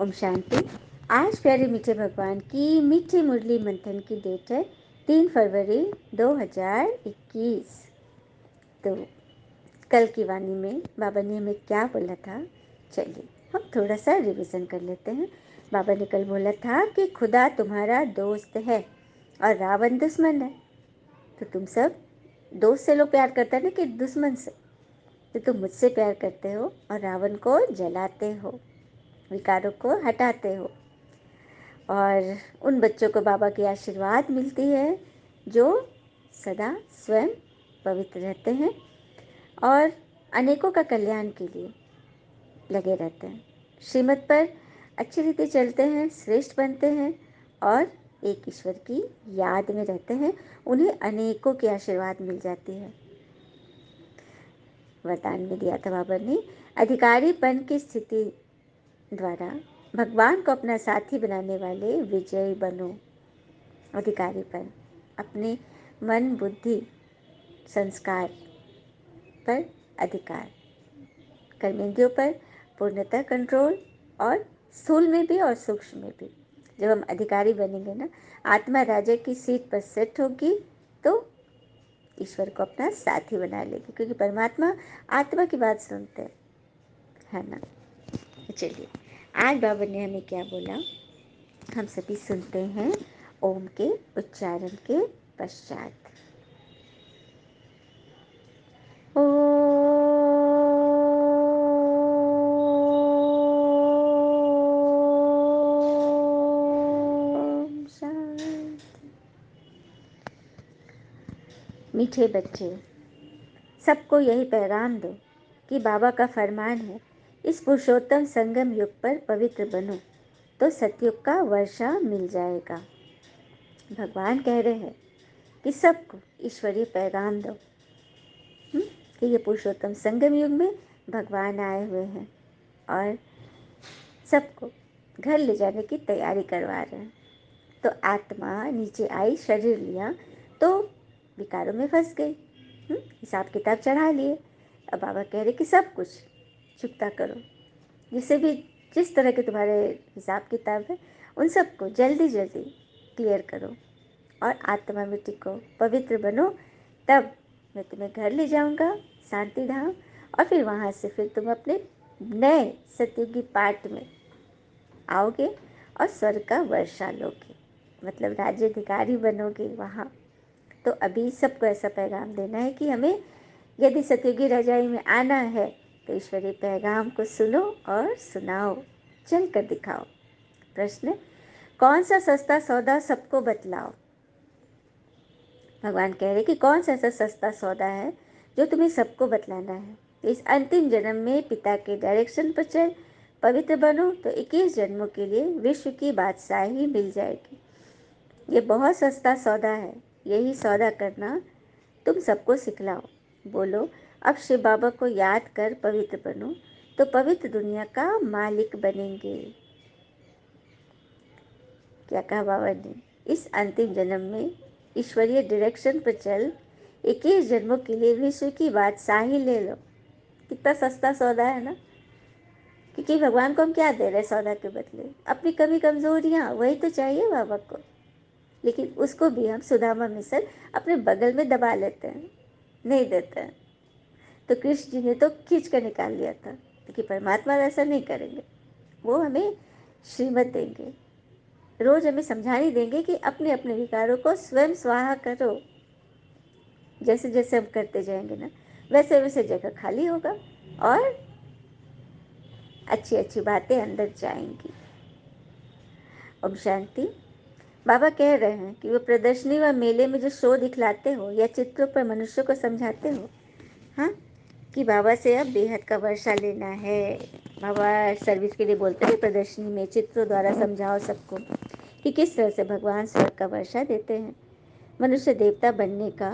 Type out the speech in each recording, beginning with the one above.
ओम शांति। आज प्यारे मीठे भगवान की मीठी मुरली मंथन की डेट है 3 फरवरी 2021। तो कल की वाणी में बाबा ने हमें क्या बोला था, चलिए हम थोड़ा सा रिवीजन कर लेते हैं। बाबा ने कल बोला था कि खुदा तुम्हारा दोस्त है और रावण दुश्मन है। तो तुम सब दोस्त से लोग प्यार करते हैं ना कि दुश्मन से? तो तुम मुझसे प्यार करते हो और रावण को जलाते हो, विकारों को हटाते हो। और उन बच्चों को बाबा की आशीर्वाद मिलती है जो सदा स्वयं पवित्र रहते हैं और अनेकों का कल्याण के लिए लगे रहते हैं, श्रीमत पर अच्छी रीति चलते हैं, श्रेष्ठ बनते हैं और एक ईश्वर की याद में रहते हैं। उन्हें अनेकों की आशीर्वाद मिल जाती है। वरदान में दिया था बाबा ने, अधिकारीपन की स्थिति द्वारा भगवान को अपना साथी बनाने वाले विजयी बनो। अधिकारीपन अपने मन, बुद्धि, संस्कार पर अधिकार, कर्मेंद्रियों पर पूर्णतः कंट्रोल और स्थूल में भी और सूक्ष्म में भी। जब हम अधिकारी बनेंगे ना, आत्मा राजा की सीट पर सेट होगी तो ईश्वर को अपना साथी बना लेगी, क्योंकि परमात्मा आत्मा की बात सुनते हैं, है ना। चलिए आज बाबा ने हमें क्या बोला, हम सभी सुनते हैं ओम के उच्चारण के पश्चात। ओम शांति। मीठे बच्चे, सबको यही पैगाम दो कि बाबा का फरमान है, इस पुरुषोत्तम संगम युग पर पवित्र बनो तो सतयुग का वर्षा मिल जाएगा। भगवान कह रहे हैं कि सबको ईश्वरीय पैगाम दो कि ये पुरुषोत्तम संगम युग में भगवान आए हुए हैं और सबको घर ले जाने की तैयारी करवा रहे हैं। तो आत्मा नीचे आई, शरीर लिया तो विकारों में फंस गई, हिसाब किताब चढ़ा लिए। अब बाबा कह रहे कि सब कुछ चुकता करो, जिससे भी जिस तरह के तुम्हारे हिसाब किताब है उन सबको जल्दी जल्दी क्लियर करो और आत्मा में टिको, पवित्र बनो। तब मैं तुम्हें घर ले जाऊंगा, शांति धाम, और फिर वहाँ से फिर तुम अपने नए सतयुगी पाठ में आओगे और स्वर्ग का वर्षा लोगे, मतलब राज्याधिकारी बनोगे वहाँ। तो अभी सबको ऐसा पैगाम देना है कि हमें यदि सतयुगी रजाई में आना है तो ईश्वरीय पैगाम को सुनो और सुनाओ, चल कर दिखाओ। प्रश्न, कौन सा सस्ता सौदा सबको बतलाओ। भगवान कह रहे कि कौन सा ऐसा सस्ता सौदा है जो तुम्हें सबको बतलाना है। तो इस अंतिम जन्म में पिता के डायरेक्शन पर चल, पवित्र बनो तो 21 जन्मों के लिए विश्व की बादशाही मिल जाएगी। ये बहुत सस्ता सौदा है, यही सौदा करना तुम सबको सिखलाओ। बोलो, अब शिव बाबा को याद कर पवित्र बनो तो पवित्र दुनिया का मालिक बनेंगे। क्या कहा बाबा ने, इस अंतिम जन्म में ईश्वरीय डायरेक्शन पर चल, 21 जन्मों के लिए विश्व की बादशाही ले लो। कितना सस्ता सौदा है ना, क्योंकि भगवान को हम क्या दे रहे हैं सौदा के बदले, अपनी कमी कमजोरियाँ, वही तो चाहिए बाबा को। लेकिन उसको भी हम सुदामा मिसल अपने बगल में दबा लेते हैं, नहीं देते हैं। तो कृष्ण जी ने तो खींच कर निकाल लिया था, लेकिन परमात्मा ऐसा नहीं करेंगे। वो हमें श्रीमत देंगे, रोज हमें समझाने देंगे कि अपने अपने विकारों को स्वयं स्वाहा करो। जैसे जैसे हम करते जाएंगे ना, वैसे वैसे जगह खाली होगा और अच्छी अच्छी बातें अंदर जाएंगी। ओम शांति। बाबा कह रहे हैं कि वो प्रदर्शनी व मेले में जो शो दिखलाते हो या चित्रों पर मनुष्यों को समझाते हो, हाँ, कि बाबा से अब बेहद का वर्षा लेना है। बाबा सर्विस के लिए बोलते हैं प्रदर्शनी में चित्रों द्वारा समझाओ सबको कि किस तरह से भगवान स्वर्ग का वर्षा देते हैं। मनुष्य देवता बनने का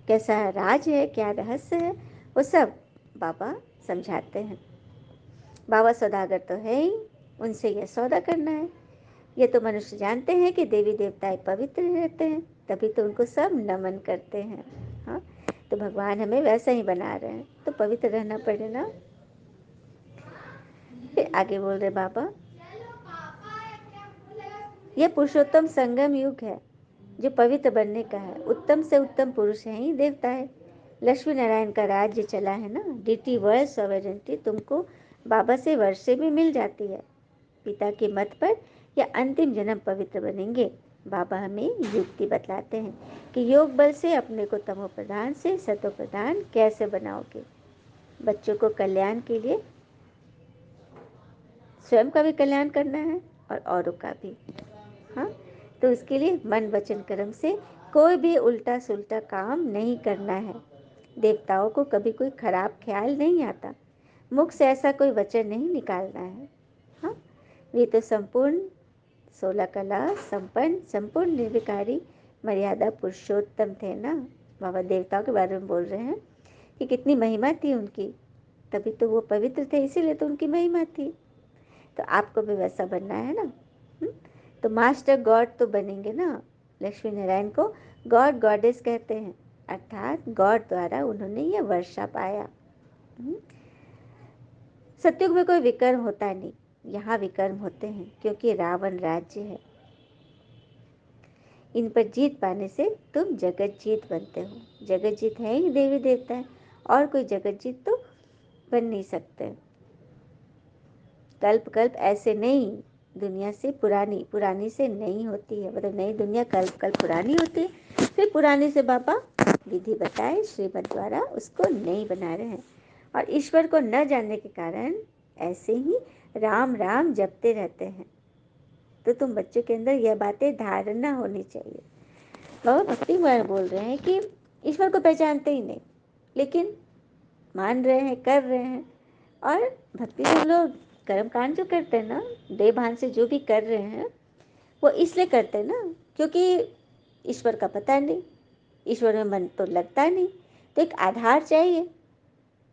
कैसा राज है, क्या रहस्य है, वो सब बाबा समझाते हैं। बाबा सौदागर तो है ही, उनसे यह सौदा करना है। ये तो मनुष्य जानते हैं कि देवी देवताएं पवित्र रहते हैं, तभी तो उनको सब नमन करते हैं। हाँ, तो भगवान हमें वैसा ही बना रहे हैं, तो पवित्र रहना पड़ेगा। फिर आगे बोल रहे बाबा, यह पुरुषोत्तम संगम युग है जो पवित्र बनने का है। उत्तम से उत्तम पुरुष है ही देवता है। लक्ष्मी नारायण का राज्य चला है ना। डीटी वर्ल्ड सॉवरेंटी तुमको बाबा से वर्षे में मिल जाती है। पिता के मत पर या अंतिम जन्म पवित्र बनेंगे। बाबा हमें युक्ति बतलाते हैं कि योग बल से अपने को तमो प्रधान से सतो प्रधान कैसे बनाओगे। बच्चों को कल्याण के लिए स्वयं का भी कल्याण करना है और औरों का भी। हाँ, तो उसके लिए मन वचन कर्म से कोई भी उल्टा सुल्टा काम नहीं करना है। देवताओं को कभी कोई खराब ख्याल नहीं आता। मुख से ऐसा कोई वचन नहीं निकालना है। हाँ, वे तो संपूर्ण 16 कला संपन्न संपूर्ण निर्विकारी मर्यादा पुरुषोत्तम थे ना। बाबा देवताओं के बारे में बोल रहे हैं कि कितनी महिमा थी उनकी, तभी तो वो पवित्र थे, इसीलिए तो उनकी महिमा थी। तो आपको भी वैसा बनना है ना। तो मास्टर गॉड तो बनेंगे ना। लक्ष्मी नारायण को गॉड गॉडेस कहते हैं, अर्थात गॉड द्वारा उन्होंने यह वर्षा पाया। सत्युग में कोई विकर्म होता नहीं, यहाँ विकर्म होते हैं क्योंकि रावण राज्य है। इन पर जीत पाने से तुम जगत जीत बनते हो। जगत जीत है ही देवी देवता है, और कोई जगत जीत तो बन नहीं सकते। कल्प कल्प ऐसे नहीं, दुनिया से पुरानी, पुरानी से नई होती है। मतलब नई दुनिया कल्प कल्प पुरानी होती है, फिर पुरानी से बाबा विधि बताए श्रीमत द्वारा उसको नई बना रहे हैं। और ईश्वर को न जानने के कारण ऐसे ही राम राम जपते रहते हैं। तो तुम बच्चों के अंदर यह बातें धारणा होनी चाहिए। बाबा भक्ति कुमार बोल रहे हैं कि ईश्वर को पहचानते ही नहीं, लेकिन मान रहे हैं, कर रहे हैं। और भक्ति में लोग कर्म कांड जो करते हैं ना, देह भान से जो भी कर रहे हैं, वो इसलिए करते हैं ना क्योंकि ईश्वर का पता नहीं, ईश्वर में मन तो लगता नहीं। तो एक आधार चाहिए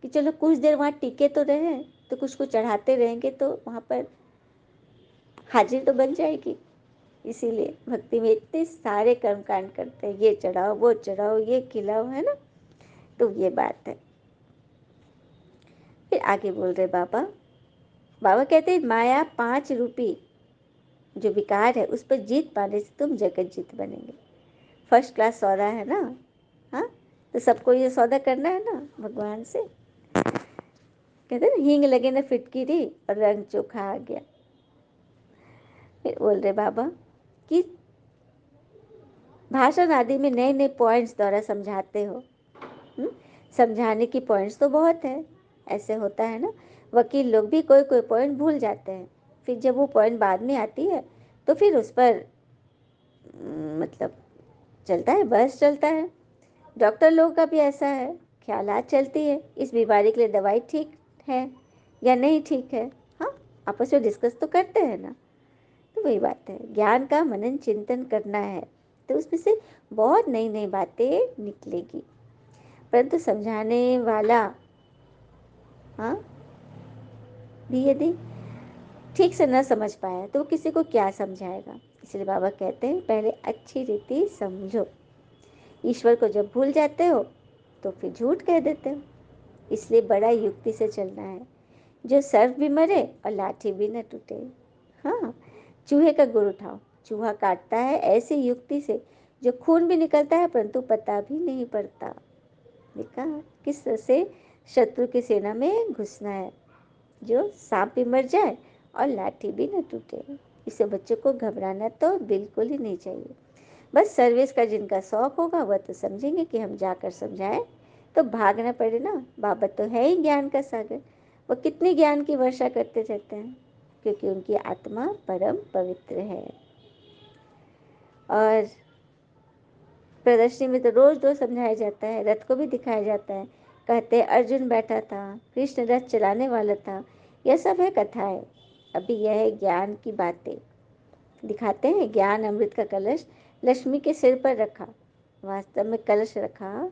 कि चलो कुछ देर वहाँ टिके तो रहे, तो कुछ कुछ चढ़ाते रहेंगे तो वहाँ पर हाजिर तो बन जाएगी। इसीलिए भक्ति में इतने सारे कर्म कांड करते हैं, ये चढ़ाओ वो चढ़ाओ ये खिलाओ, है ना। तो ये बात है। फिर आगे बोल रहे बाबा, बाबा कहते हैं माया 5 रूपी जो विकार है उस पर जीत पाने से तुम जगत जीत बनेंगे। फर्स्ट क्लास सौदा है ना। हाँ, तो सबको ये सौदा करना है ना भगवान से। कहते ना हींग लगे ना फिटकिरी और रंग चोखा आ गया। फिर बोल रहे बाबा कि भाषण आदि में नए नए पॉइंट्स द्वारा समझाते हो। समझाने की पॉइंट्स तो बहुत है। ऐसे होता है ना, वकील लोग भी कोई कोई पॉइंट भूल जाते हैं, फिर जब वो पॉइंट बाद में आती है तो फिर उस पर मतलब चलता है, बहस चलता है। डॉक्टर लोगों का भी ऐसा है, ख्यालात चलती है, इस बीमारी के लिए दवाई ठीक है या नहीं ठीक है। हाँ, आपस में डिस्कस तो करते हैं ना। तो वही बात है, ज्ञान का मनन चिंतन करना है तो उसमें से बहुत नई नई बातें निकलेगी। परंतु समझाने वाला हाँ भी यदि ठीक से न समझ पाया तो वो किसी को क्या समझाएगा। इसलिए बाबा कहते हैं पहले अच्छी रीति समझो। ईश्वर को जब भूल जाते हो तो फिर झूठ कह देते हो। इसलिए बड़ा युक्ति से चलना है, जो सर्फ भी मरे और लाठी भी न टूटे। हाँ, चूहे का गुड़ उठाओ, चूहा काटता है ऐसी युक्ति से जो खून भी निकलता है परंतु पता भी नहीं पड़ता। देखा किस तरह से शत्रु की सेना में घुसना है, जो सांप भी मर जाए और लाठी भी न टूटे। इससे बच्चों को घबराना तो बिल्कुल ही नहीं चाहिए। बस सर्विस का जिनका शौक होगा वह तो समझेंगे कि हम जाकर समझाएं तो भागना पड़े ना। बाबा तो है ही ज्ञान का सागर, वो कितने ज्ञान की वर्षा करते रहते हैं क्योंकि उनकी आत्मा परम पवित्र है। और प्रदर्शनी में तो रोज रोज समझाया जाता है, रथ को भी दिखाया जाता है। कहते हैं अर्जुन बैठा था, कृष्ण रथ चलाने वाला था, यह सब है कथाएं। अभी यह है ज्ञान की बातें दिखाते हैं। ज्ञान अमृत का कलश लक्ष्मी के सिर पर रखा, वास्तव में कलश रखा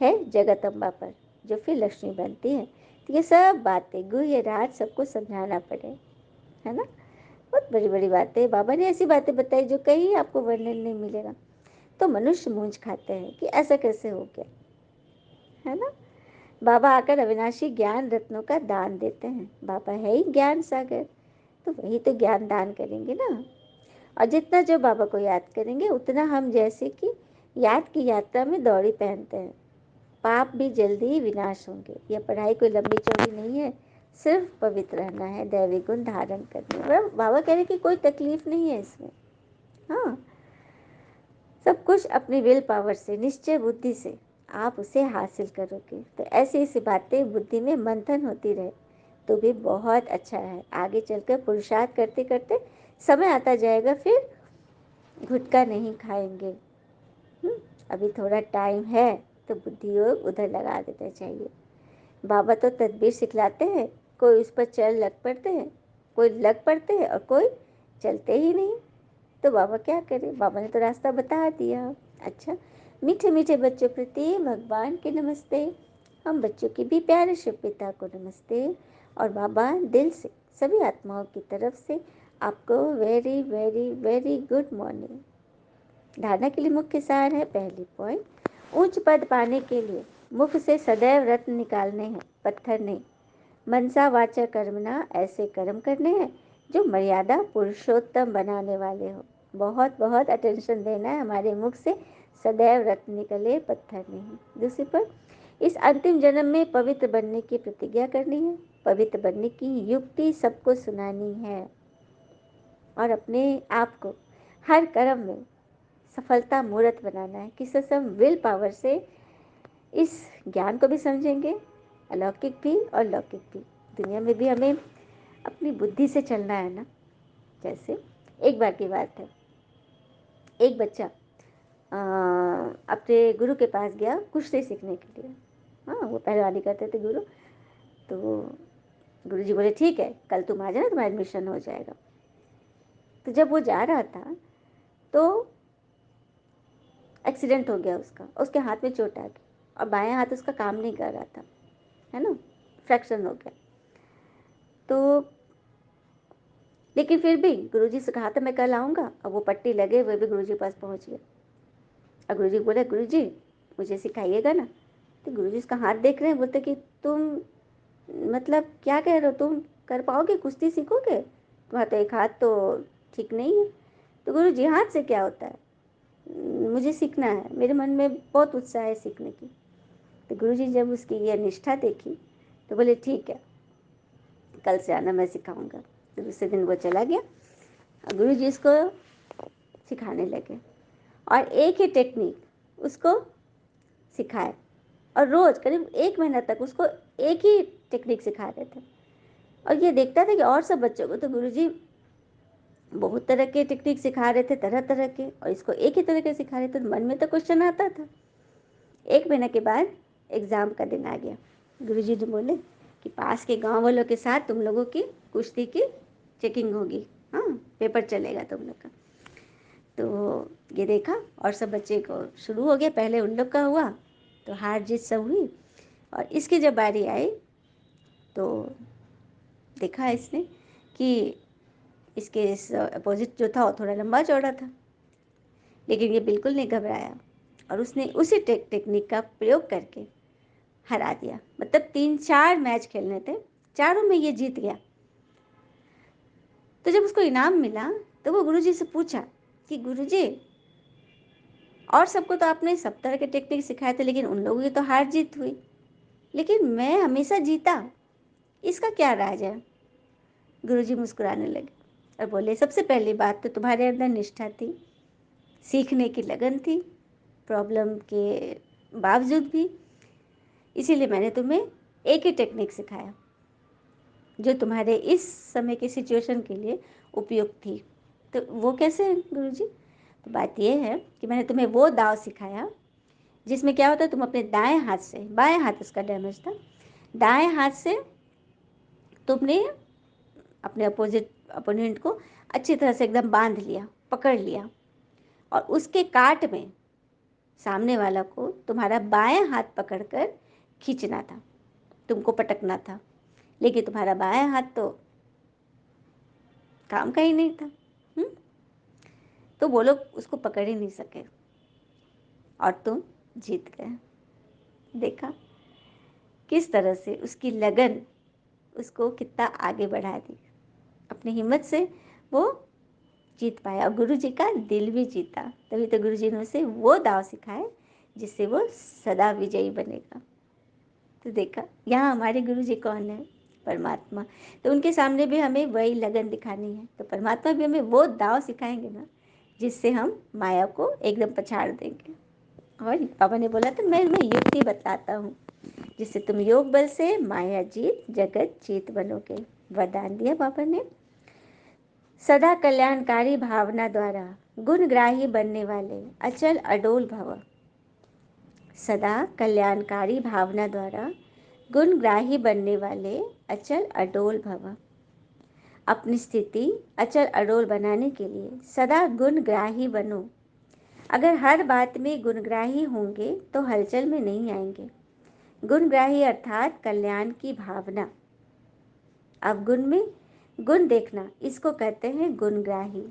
है जगत अम्बा पर, जो फिर लक्ष्मी बनती है। तो ये सब बातें गुह्य राज सबको समझाना पड़े, है ना। बहुत बड़ी बड़ी बातें बाबा ने ऐसी बातें बताई जो कहीं आपको वर्णन नहीं मिलेगा। तो मनुष्य मूंछ खाते हैं कि ऐसा कैसे हो गया, है ना। बाबा आकर अविनाशी ज्ञान रत्नों का दान देते हैं। बाबा है ही ज्ञान सागर, तो वही तो ज्ञान दान करेंगे ना। और जितना जो बाबा को याद करेंगे उतना हम जैसे कि याद की यात्रा में दौड़ी पहनते हैं, पाप भी जल्दी ही विनाश होंगे। यह पढ़ाई कोई लंबी चौड़ी नहीं है, सिर्फ पवित्र रहना है, दैवी गुण धारण करने। मतलब बाबा कह रहे कि कोई तकलीफ नहीं है इसमें। हाँ, सब कुछ अपनी विल पावर से, निश्चय बुद्धि से आप उसे हासिल करोगे। तो ऐसी ऐसी बातें बुद्धि में मंथन होती रहे तो भी बहुत अच्छा है। आगे चलकर पुरुषार्थ करते करते समय आता जाएगा, फिर घुटका नहीं खाएंगे। अभी थोड़ा टाइम है तो बुद्धि योग उधर लगा देना चाहिए। बाबा तो तदबीर सिखलाते हैं, कोई उस पर चल लग पड़ते हैं, कोई लग पड़ते हैं और कोई चलते ही नहीं। तो बाबा क्या करे, बाबा ने तो रास्ता बता दिया। अच्छा, मीठे मीठे बच्चों प्रति भगवान के नमस्ते। हम बच्चों की भी प्यारे शिव पिता को नमस्ते। और बाबा दिल से सभी आत्माओं की तरफ से आपको very very very good morning. धारणा के लिए मुख्य सार है, पहली पॉइंट, उच्च पद पाने के लिए मुख से सदैव रत्न निकालने हैं, पत्थर नहीं। मनसा वाचा कर्मणा, ऐसे कर्म करने हैं जो मर्यादा पुरुषोत्तम बनाने वाले हो। बहुत बहुत अटेंशन देना है, हमारे मुख से सदैव रत्न निकले, पत्थर नहीं। दूसरी पर, इस अंतिम जन्म में पवित्र बनने की प्रतिज्ञा करनी है, पवित्र बनने की युक्ति सबको सुनानी है और अपने आप को हर कर्म में सफलता मूर्त बनाना है। किस से हम विल पावर से इस ज्ञान को भी समझेंगे, अलौकिक भी और लौकिक भी। दुनिया में भी हमें अपनी बुद्धि से चलना है ना। जैसे एक बार की बात है, एक बच्चा अपने गुरु के पास गया कुश्ती सीखने के लिए। हाँ, वो पहलवानी करते थे गुरु। तो गुरु जी बोले ठीक है, कल तुम आ जाना, तुम्हारा एडमिशन हो जाएगा। तो जब वो जा रहा था तो एक्सीडेंट हो गया उसका, उसके हाथ में चोट आ गई और बायां हाथ उसका काम नहीं कर रहा था, है ना, फ्रैक्चर हो गया। तो लेकिन फिर भी गुरुजी से कहा था मैं कल आऊँगा, और वो पट्टी लगे हुए भी गुरुजी के पास पहुँच गया। और गुरुजी बोले गुरुजी मुझे सिखाइएगा ना। तो गुरुजी उसका हाथ देख रहे हैं, बोलते कि तुम मतलब क्या कह रहे हो, तुम कर पाओगे, कुश्ती सीखोगे, तुम्हारा तो एक हाथ तो ठीक नहीं है। तो गुरुजी हाथ से क्या होता है, मुझे सीखना है, मेरे मन में बहुत उत्साह है सीखने की। तो गुरुजी जब उसकी ये निष्ठा देखी तो बोले ठीक है, कल से आना, मैं सिखाऊंगा। तो दूसरे दिन वो चला गया और गुरुजी इसको सिखाने लगे और एक ही टेक्निक उसको सिखाए और रोज़ करीब 1 महीना तक उसको एक ही टेक्निक सिखा रहे थे। और ये देखता था कि और सब बच्चों को तो गुरुजी बहुत तरह के टेक्निक सिखा रहे थे, तरह तरह के, और इसको एक ही तरह के सिखा रहे थे। तो मन में तो क्वेश्चन आता था। 1 महीने के बाद एग्ज़ाम का दिन आ गया। गुरुजी ने बोले कि पास के गांव वालों के साथ तुम लोगों की कुश्ती की चेकिंग होगी, हाँ, पेपर चलेगा तुम लोग का। तो ये देखा और सब बच्चे को शुरू हो गया, पहले उन लोग का हुआ तो हार जीत सब हुई, और इसकी जब बारी आई तो देखा इसने कि इसके इस अपोजिट जो था वो थोड़ा लंबा चौड़ा था, लेकिन ये बिल्कुल नहीं घबराया और उसने उसी टेक्निक का प्रयोग करके हरा दिया। मतलब 3-4 मैच खेलने थे, चारों में ये जीत गया। तो जब उसको इनाम मिला तो वो गुरुजी से पूछा कि गुरुजी, और सबको तो आपने सब तरह के टेक्निक सिखाए थे, लेकिन उन लोगों की तो हार जीत हुई, लेकिन मैं हमेशा जीता, इसका क्या राज है। गुरुजी मुस्कुराने लगे और बोले सबसे पहली बात तो तुम्हारे अंदर निष्ठा थी, सीखने की लगन थी, प्रॉब्लम के बावजूद भी, इसीलिए मैंने तुम्हें एक ही टेक्निक सिखाया जो तुम्हारे इस समय की सिचुएशन के लिए उपयुक्त थी। तो वो कैसे है गुरुजी? तो बात ये है कि मैंने तुम्हें वो दाव सिखाया जिसमें क्या होता है, तुम अपने दाएं हाथ से, बाएं हाथ उसका डैमेज था, दाएं हाथ से तुमने अपने अपोनेंट को अच्छी तरह से एकदम बांध लिया, पकड़ लिया, और उसके काट में सामने वाला को तुम्हारा बाएं हाथ पकड़कर खींचना था, तुमको पटकना था, लेकिन तुम्हारा बाएं हाथ तो काम का ही नहीं था। तो वो लोग उसको पकड़ ही नहीं सके और तुम जीत गए। देखा किस तरह से उसकी लगन उसको कितना आगे बढ़ा दी, अपनी हिम्मत से वो जीत पाया और गुरु जी का दिल भी जीता। तभी तो गुरु जी ने उसे वो दाव सिखाए जिससे वो सदा विजयी बनेगा। तो देखा, यहाँ हमारे गुरु जी कौन है? परमात्मा। तो उनके सामने भी हमें वही लगन दिखानी है। तो परमात्मा भी हमें वो दाव सिखाएंगे ना जिससे हम माया को एकदम पछाड़ देंगे। और पापा ने बोला तो मैं युक्ति बताता हूँ जिससे तुम योग बल से माया जीत जगत जीत बनोगे। वरदान दिया पापा ने। सदा कल्याणकारी भावना द्वारा गुणग्राही बनने वाले अचल अडोल भव। सदा कल्याणकारी भावना द्वारा गुणग्राही बनने वाले अचल अडोल भव। अपनी स्थिति अचल अडोल बनाने के लिए सदा गुणग्राही बनो। अगर हर बात में गुणग्राही होंगे तो हलचल में नहीं आएंगे। गुणग्राही अर्थात कल्याण की भावना। अवगुण में गुण देखना, इसको कहते हैं गुणग्राही।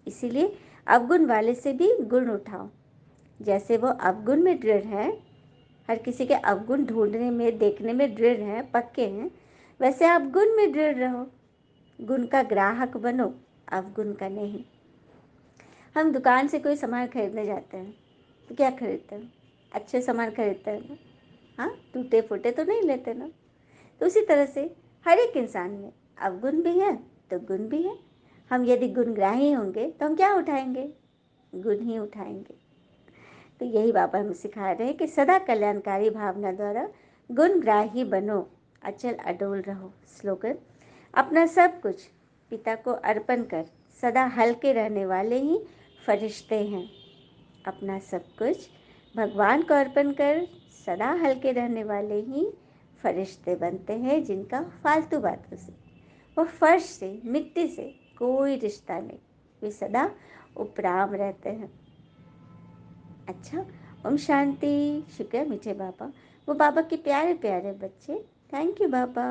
इसीलिए अवगुण वाले से भी गुण उठाओ। जैसे वो अवगुण में दृढ़ है, हर किसी के अवगुण ढूंढने में देखने में दृढ़ हैं, पक्के हैं, वैसे आप गुण में दृढ़ रहो। गुण का ग्राहक बनो, अवगुण का नहीं। हम दुकान से कोई सामान खरीदने जाते हैं तो क्या खरीदते हैं? अच्छे सामान खरीदते हैं ना। हाँ, टूटे फूटे तो नहीं लेते ना। तो उसी तरह से हर एक इंसान में अवगुण भी है तो गुण भी है। हम यदि गुणग्राही होंगे तो हम क्या उठाएंगे? गुण ही उठाएंगे। तो यही बाबा हमें सिखा रहे हैं कि सदा कल्याणकारी भावना द्वारा गुणग्राही बनो, अचल अडोल रहो। स्लोगन, अपना सब कुछ पिता को अर्पण कर सदा हल्के रहने वाले ही फरिश्ते हैं। अपना सब कुछ भगवान को अर्पण कर सदा हल्के रहने वाले ही फरिश्ते बनते हैं, जिनका फालतू बातों से, वो फर्श से, मिट्टी से कोई रिश्ता नहीं, वे सदा उपराम रहते हैं। अच्छा, ओम शांति। शुक्र मीठे बाबा, वो बाबा के प्यारे प्यारे बच्चे। थैंक यू बाबा।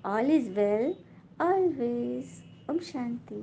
All is well always. ओम शांति।